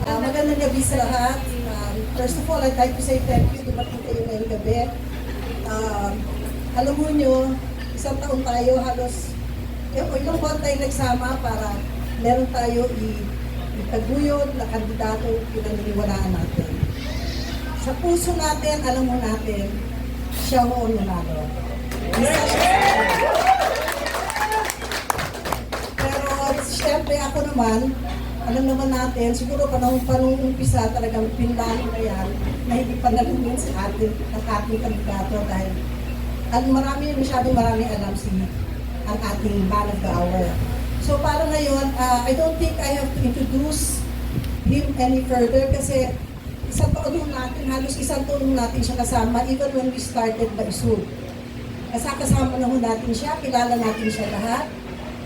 Magandang gabi sa lahat. First of all, I'd like to say thank you. Dumating kayo ngayong gabi. Alam mo nyo, isang taon tayo halos, ilang buwan tayo nagsama para meron tayo itaguyod na kandidato pinaniniwalaan natin. Sa puso natin, alam mo natin, siya ho ang nanalo. Pero siyempre ako naman, alam naman natin, siguro panong umpisa talagang pinlano na yan na hindi pa nalumin sa ating kandidato dahil masyadong marami alam ang ating man of the hour. So para ngayon, I don't think I have to introduce him any further kasi halos isang taon natin siya kasama even when we started Baisug. Kasama na natin siya, kilala natin siya lahat.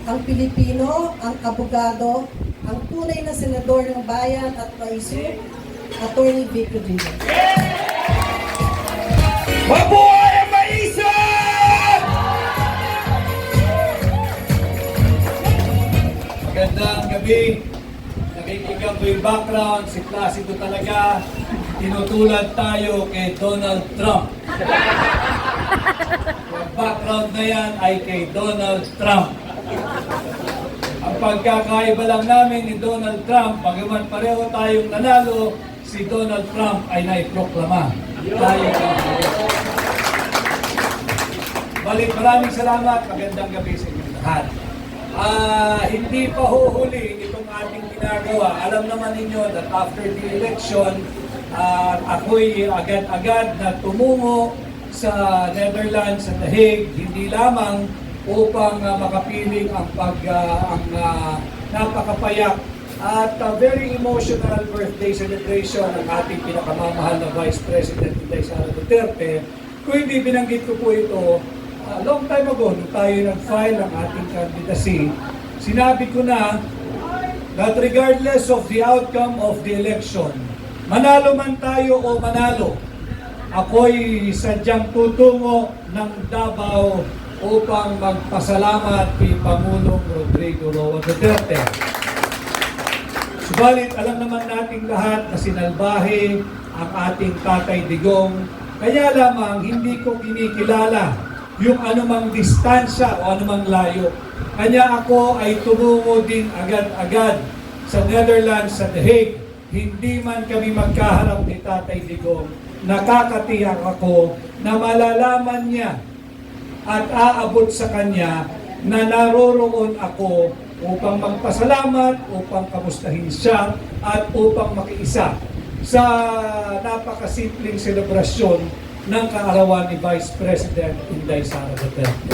Ang Pilipino, ang abogado, ang tunay na senador ng bayan at Baisug, Attorney Vic Rodriguez. Mabuhay ang Baisug! Magandang gabi. Nakikinggan ko yung background, si Placido talaga. Tinutulad tayo kay Donald Trump. Yung background na yan ay kay Donald Trump. Ang pagkakaiba lang namin ni Donald Trump, bagaman pareho tayong nanalo, si Donald Trump ay naiproklama. Balik, maraming salamat. Magandang gabi sa inyo lahat. Hindi pa huhuli itong ating ginagawa. Alam naman ninyo that after the election, ako'y agad-agad na tumungo sa Netherlands, sa The Hague, hindi lamang upang makapiling ang napakapayak at very emotional birthday celebration ng ating pinakamamahal na Vice President Inday Sara Duterte. Kung hindi binanggit ko po ito, long time ago, nung tayo nag-file ang ating candidacy, sinabi ko na that regardless of the outcome of the election, manalo man tayo o manalo, ako'y sadyang tutungo ng Davao upang magpasalamat kay Pangulong Rodrigo Roa Duterte. Subalit, alam naman nating lahat na sinalbahe ang ating Tatay Digong, kaya lamang hindi ko kinikilala yung anumang distansya o anumang layo. Kanya ako ay tumungo din agad-agad sa Netherlands, sa The Hague. Hindi man kami magkaharap ni Tatay Digong, nakakatiyak ako na malalaman niya at aabot sa kanya na naroroon ako upang magpasalamat, upang kamustahin siya, at upang makiisa sa napakasimpleng selebrasyon ng kaarawan ni Vice President Inday Sara Duterte.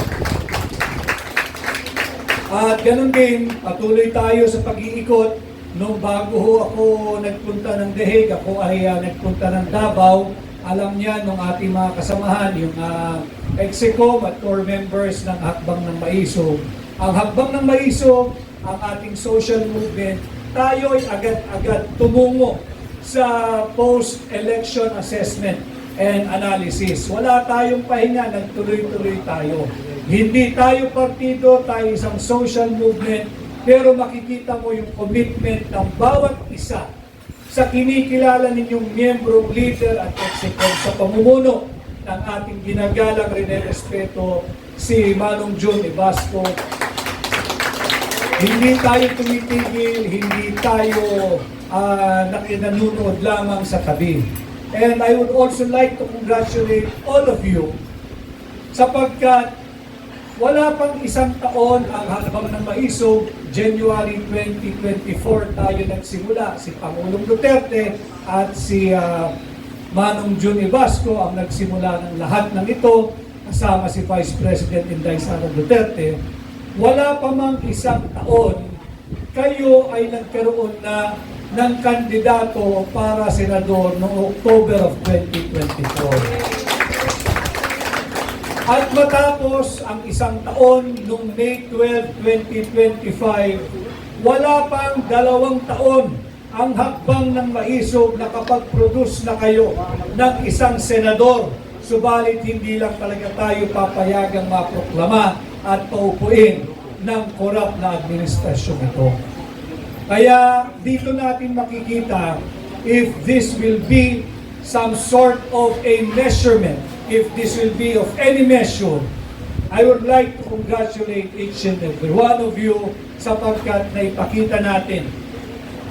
At ganun din, patuloy tayo sa pag-iikot. Nung bago ho ako nagpunta ng The Hague, ako ay nagpunta ng Davao. Alam niya nung ating mga kasamahan, yung Execom at core members ng Hakbang ng Maisog. Ang Hakbang ng Maisog, ang ating social movement, tayo ay agad-agad tumungo sa post-election assessment and analysis. Wala tayong pahinga, nagtuloy-tuloy tayo. Hindi tayo partido, tayo isang social movement, pero makikita mo yung commitment ng bawat isa sa kinikilala ninyong miyembrong leader at executive sa pamumuno ng ating ginagalang rinerespeto si Manong Jun Ibasco. Hindi tayo tumitigil, hindi tayo nanonood lamang sa tabi. And I would also like to congratulate all of you sapagkat wala pang isang taon ang Hakbang ng Maisog. January 2024 tayo nagsimula. Si Pangulong Duterte at si Manong Jun Ibasco ang nagsimula ng lahat ng ito, kasama si Vice President Inday Sara Duterte. Wala pa mang isang taon, kayo ay nagkaroon na ng kandidato para senador noong October of 2024. At matapos ang isang taon, noong May 12, 2025, wala pang 2 taon ang Hakbang ng Maisog nakapag-produce na kayo ng isang senador. Subalit hindi lang talaga tayo papayagang maproklama at paupuin ng korap na administrasyon ito. Kaya dito natin makikita if this will be some sort of a measurement, if this will be of any measure. I would like to congratulate each and every one of you sapagkat naipakita natin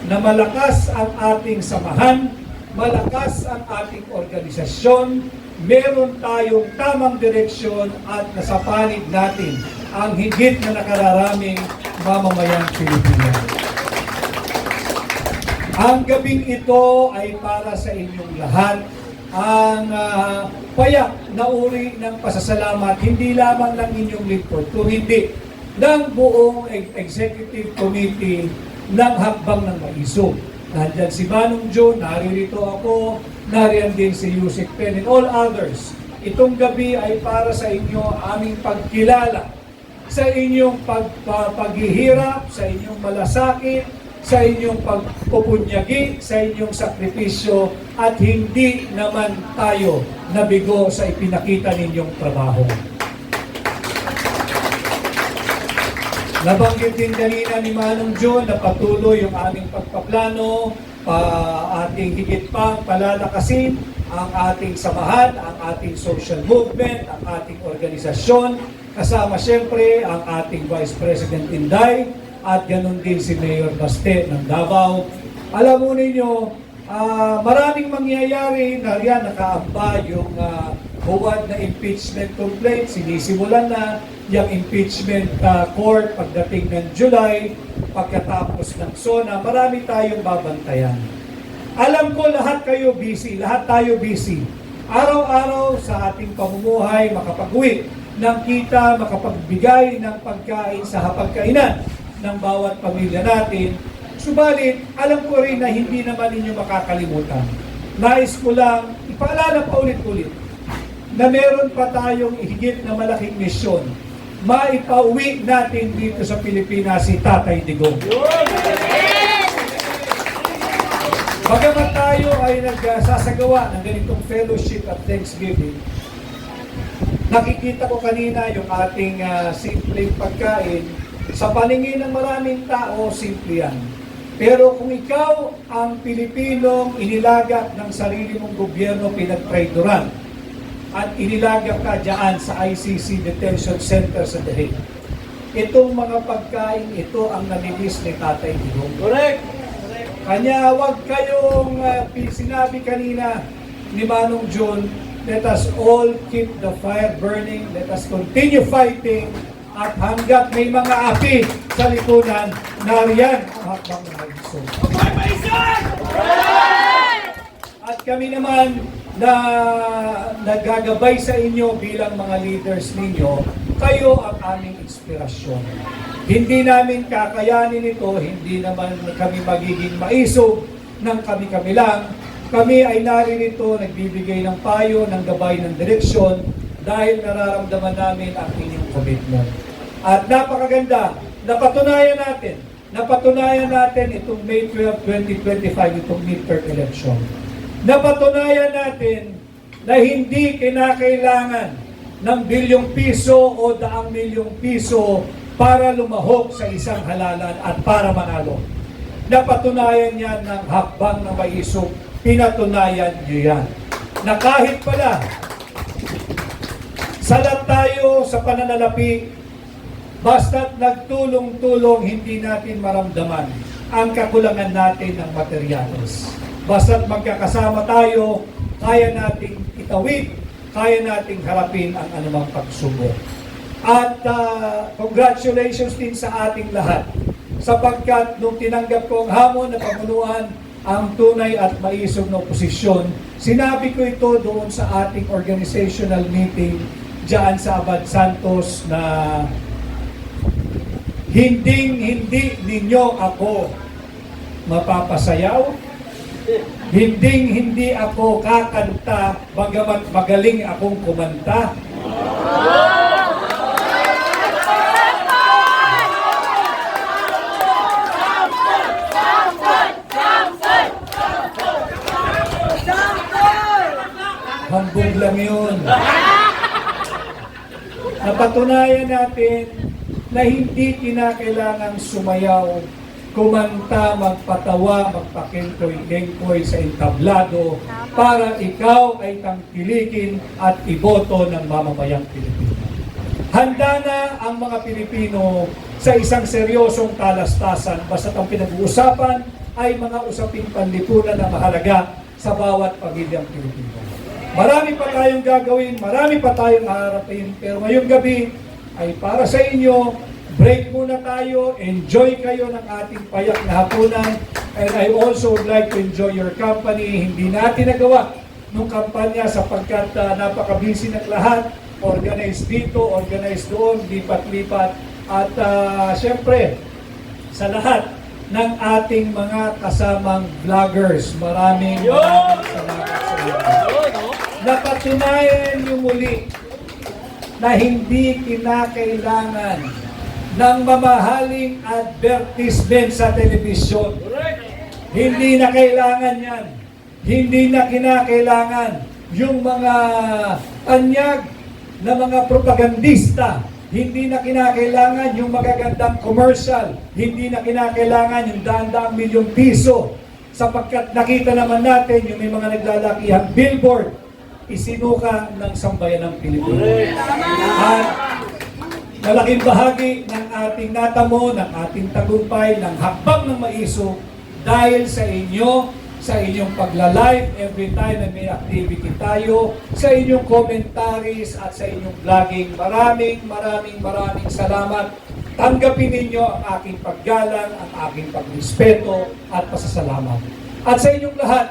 na malakas ang ating samahan, malakas ang ating organisasyon, meron tayong tamang direksyon at nasa panig natin ang higit na nakararaming mamamayang Pilipinas. Ang gabing ito ay para sa inyong lahat. Ang payak na uri ng pasasalamat, hindi lamang ng inyong lingkod, kundi ng buong Executive Committee ng Hakbang ng Maisog. Nandyan si Manong John, naririto ako, nariyan din si Yusek Pen and all others. Itong gabi ay para sa inyo aming pagkilala, sa inyong paghihirap, sa inyong malasakit, sa inyong pagpupunyagi, sa inyong sakripisyo, at hindi naman tayo nabigo sa ipinakita ninyong trabaho. Nabanggit din kanina ni Manong John na patuloy yung aming pagpaplano, ating higit pang palalakasin ang ating samahan, ang ating social movement, ang ating organisasyon, kasama siyempre ang ating Vice President Inday, at ganun din si Mayor Baste ng Davao. Alam mo ninyo, maraming mangyayari na riyan nakaamba yung huwad na impeachment complaint. Sinisimulan na yung impeachment court pagdating ng July, pagkatapos ng SONA. Marami tayong babantayan. Alam ko lahat kayo busy, lahat tayo busy. Araw-araw sa ating pamumuhay, makapag-uwi ng kita, makapagbigay ng pagkain sa hapagkainan ng bawat pamilya natin. Subalit, alam ko rin na hindi naman ninyo makakalimutan. Nais ko lang ipaalala pa ulit-ulit na meron pa tayong higit na malaking misyon. Maipauwi natin dito sa Pilipinas si Tatay Digong. Bagamat tayo ay nagsasagawa ng ganitong fellowship at Thanksgiving, nakikita ko kanina yung ating simpleng pagkain. Sa paningin ng maraming tao, simple yan. Pero kung ikaw ang Pilipinong inilagak ng sarili mong gobyerno, pinagtraidoran, at inilagak ka dyan sa ICC Detention Center sa The Hague, itong mga pagkain, ito ang namilis ni Tatay Digong. Correct! Kanya, huwag kayong sinabi kanina ni Manong John, let us all keep the fire burning, let us continue fighting, at hanggat may mga api sa likuran, nariyan ang Hakbang ng Maisog. At kami naman na nagagabay sa inyo bilang mga leaders ninyo, kayo ang aming inspirasyon. Hindi namin kakayanin ito, hindi naman kami magiging maisog ng kami-kami lang. Kami ay naririto, nagbibigay ng payo, ng gabay, ng direksyon, dahil nararamdaman namin ang inyong commitment. At napakaganda, napatunayan natin itong May 12, 2025, itong midterm election. Napatunayan natin na hindi kinakailangan ng bilyong piso o daang milyong piso para lumahok sa isang halalan at para manalo. Napatunayan yan ng Hakbang ng Maisog, pinatunayan nyo yan. Na kahit pala, salat tayo sa pananalapi, basta't nagtulong-tulong, hindi natin maramdaman ang kakulangan natin ng materyales. Basta't magkakasama tayo, kaya nating itawid, kaya nating harapin ang anumang pagsubok. At congratulations din sa ating lahat, sapagkat nung tinanggap ko ang hamon na pamunuan ang tunay at maisog na oposisyon, sinabi ko ito doon sa ating organizational meeting diyan sa Abad Santos na hindi ninyo ako mapapasayaw, hindi ako kakanta bagamat magaling akong kumanta. Hambog lang yun. Napatunayan natin na hindi kinakailangang sumayaw kumanta, magpatawa, magpakengkoy-kengkoy sa entablado para ikaw ay tangkilikin at iboto ng mamamayang Pilipino. Handa na ang mga Pilipino sa isang seryosong talastasan basta't ang pinag-uusapan ay mga usaping panlipunan na mahalaga sa bawat pamilyang Pilipino. Marami pa tayong gagawin, marami pa tayong haharapin, pero ngayong gabi ay para sa inyo. Break muna tayo, enjoy kayo ng ating payak na hapunan, and I also would like to enjoy your company. Hindi natin nagawa nung kampanya sapagkat napaka-busy ng lahat, organized dito, organized doon, lipat-lipat, at syempre, sa lahat ng ating mga kasamang vloggers, maraming salamat sa inyo. Napatunayan niyo muli na hindi kinakailangan ng mamahaling advertisement sa telebisyon. Hindi na kailangan yan. Hindi na kinakailangan yung mga anyag na mga propagandista. Hindi na kinakailangan yung magagandang commercial. Hindi na kinakailangan yung daan-daang milyong piso. Sapagkat nakita naman natin yung may mga naglalakihang billboard, isinuka ng sambayan ng Pilipinas. At malaking bahagi ng ating natamo, ng ating tagumpay, ng hakbang ng maiso dahil sa inyo, sa inyong pagla-live every time na may activity tayo, sa inyong commentaries at sa inyong vlogging. Maraming salamat. Tanggapin ninyo ang aking paggalang, ang aking pagrespeto at pasasalamat. At sa inyong lahat,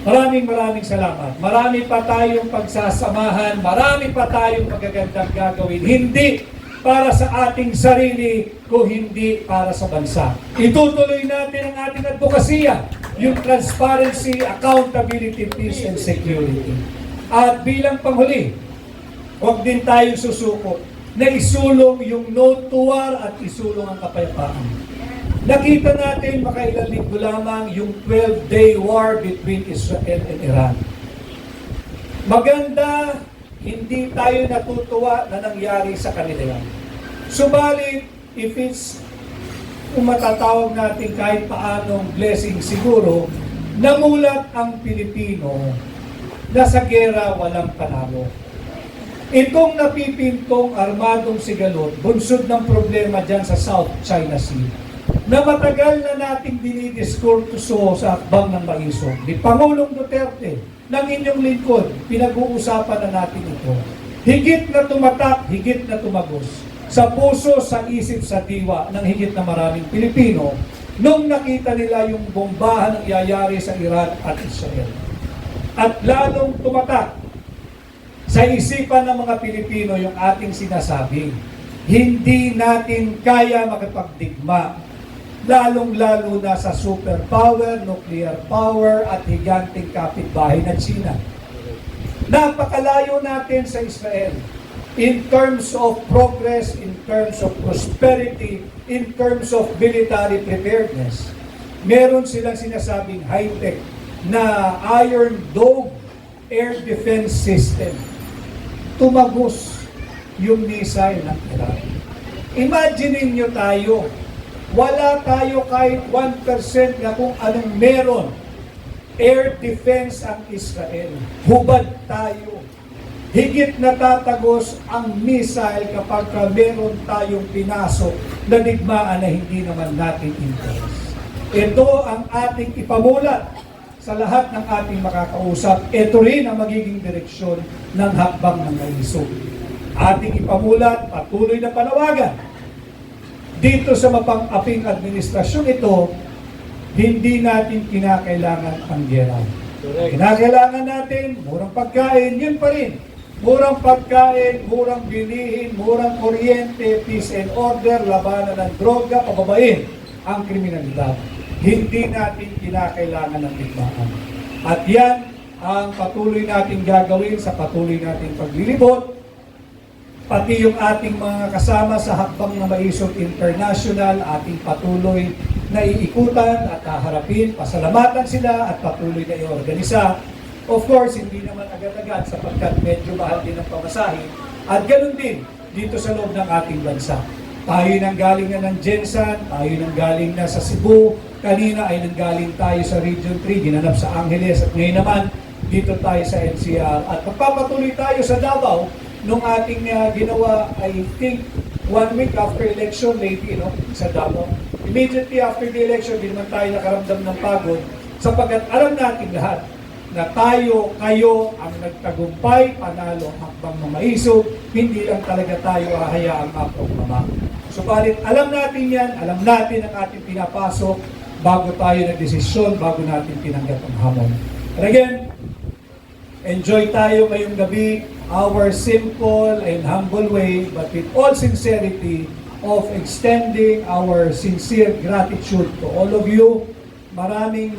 maraming salamat. Marami pa tayong pagsasamahan, marami pa tayong magagandang gagawin. Hindi para sa ating sarili, kung hindi para sa bansa. Itutuloy natin ang ating advokasya, yung transparency, accountability, peace, and security. At bilang panghuli, huwag din tayong susuko na isulong yung no to war at isulong ang kapayapaan. Nakita natin makailang linggo lamang yung 12-day war between Israel and Iran. Maganda, hindi tayo natutuwa na nangyari sa kanila. Subalit, if it's, kung matatawag natin kahit paanong blessing siguro, namulat ang Pilipino na sa gera walang panalo. Itong napipintong armadong sigalot, bunsod ng problema dyan sa South China Sea, na matagal na nating dinidiskurso sa akbang ng maisog. Ni Pangulong Duterte, ng inyong lingkod, pinag-uusapan na natin ito. Higit na tumatak, higit na tumagos sa puso, sa isip, sa diwa ng higit na maraming Pilipino nung nakita nila yung bombahan ng iyayari sa Iran at Israel. At lalong tumatak sa isipan ng mga Pilipino yung ating sinasabi. Hindi natin kaya makipagdigma, lalong-lalo na sa superpower, nuclear power at higanteng kapitbahay na China. Napakalayo natin sa Israel in terms of progress, in terms of prosperity, in terms of military preparedness. Meron silang sinasabing high-tech na Iron Dome air defense system. Tumagos yung missile ng Iran. Imagine niyo tayo, wala tayo kahit 1% na kung anong meron. Air defense ang Israel. Hubad tayo. Higit na tatagos ang missile kapag meron tayong pinasok na digmaan na hindi naman natin interest. Ito ang ating ipamulat sa lahat ng ating makakausap. Ito rin ang magiging direksyon ng hakbang ng maisog. Ating ipamulat, patuloy na panawagan. Dito sa mapang-aping administrasyon ito, hindi natin kinakailangan ang gera. Kinakailangan natin, murang pagkain, yun pa rin. Murang pagkain, murang bilihin, murang kuryente, peace and order, labanan ng droga, pababain ang kriminalidad. Hindi natin kinakailangan ng digmaan. At yan ang patuloy natin gagawin sa patuloy nating paglilibot, pati yung ating mga kasama sa Hakbang na Maisog International, ating patuloy na iikutan at haharapin, pasalamatan sila at patuloy na iorganisa. Of course, hindi naman agad-agad sapagkat medyo mahal din ang pamasahe. At ganun din dito sa loob ng ating bansa. Tayo nanggaling na ng Jensan, tayo nanggaling na sa Cebu, kanina ay nanggaling tayo sa Region 3, ginanap sa Angeles, at ngayon naman dito tayo sa NCR. At magpapatuloy tayo sa Davao nung ating ginawa, I think, 1 week after election, maybe, sa Davao. Immediately after the election, di naman tayo nakaramdam ng pagod, sapagkat alam natin lahat na tayo, kayo ang nagtagumpay, panalo, hakbang na maisog, hindi lang talaga tayo hahayaang maprograma. Subalit, alam natin yan, alam natin ang ating pinapasok bago tayo nagdesisyon, bago natin tinanggap ang hamon. And again, enjoy tayo ngayong gabi, our simple and humble way, but with all sincerity of extending our sincere gratitude to all of you. Maraming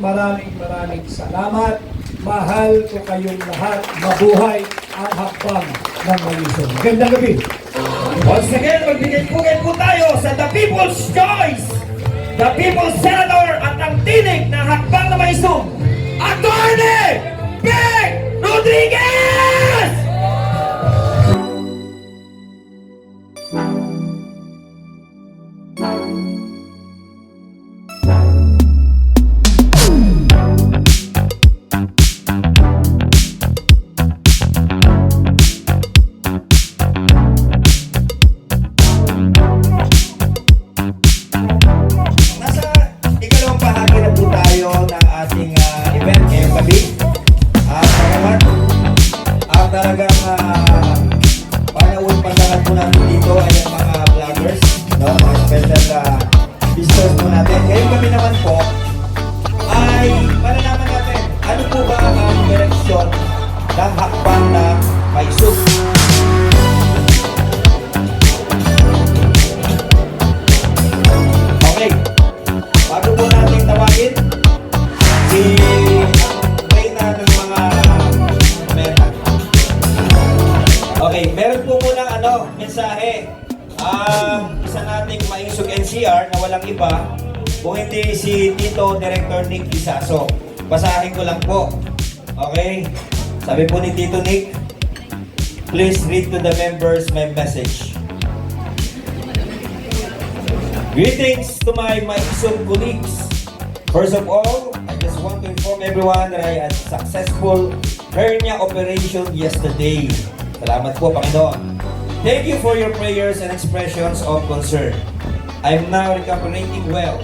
salamat. Mahal ko kayong lahat. Mabuhay ang hakbang ng maisog. Magandang gabi. Once again, magbigay-pugay po tayo sa The People's Choice, The People's Senator at ang tinig na hakbang na maisog, Attorney Beng Rodriguez! Nasa ikalawang bahagi na po tayo ng ating event ngayong gabi. Salamat. Talagang panauwi-pandangan po natin dito ay ang mga vloggers, mga special visitors po natin. Ngayong gabi naman po ay malalaman natin ano po ba ang direksyon ng hakbang na maisog. Okay, bago po natin tawagin si Reyna ng mga meta. Okay, meron po munang mensahe. Isa nating maisog NCR na walang iba kung hindi si Tito Director Nick Isaso. Basahin ko lang po. Okay? Sabi po ni Tito Nick, please read to the members my message. Greetings to my maisog colleagues. First of all, I just want to inform everyone that I had successful hernia operation yesterday. Salamat po, Panginoon. Thank you for your prayers and expressions of concern. I'm now recuperating well.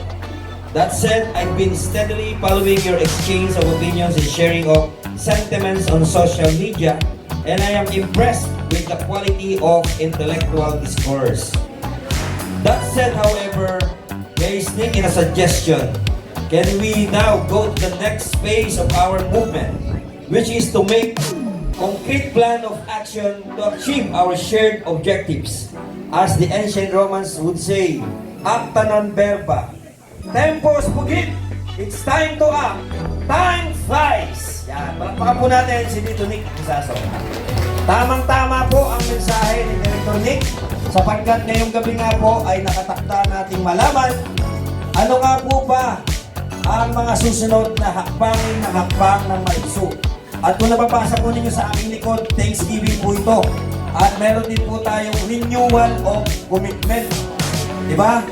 That said, I've been steadily following your exchange of opinions and sharing of sentiments on social media, and I am impressed with the quality of intellectual discourse. That said, however, may I sneak in a suggestion. Can we now go to the next phase of our movement, which is to make concrete plan of action to achieve our shared objectives. As the ancient Romans would say, acta non verba. Tempus fugit. It's time to act. Time flies. Yan, palakpakan po natin si Tito Nick Isaso. Tamang-tama po ang mensahe ni Director Nick, sapagkat ngayong gabi nga po ay nakatakda nating malaman ano nga po ba ang mga susunod na hakbang ng maisog. At kung nababasa po ninyo sa aming likod, Thanksgiving po ito. At meron din po tayong renewal of commitment. Diba?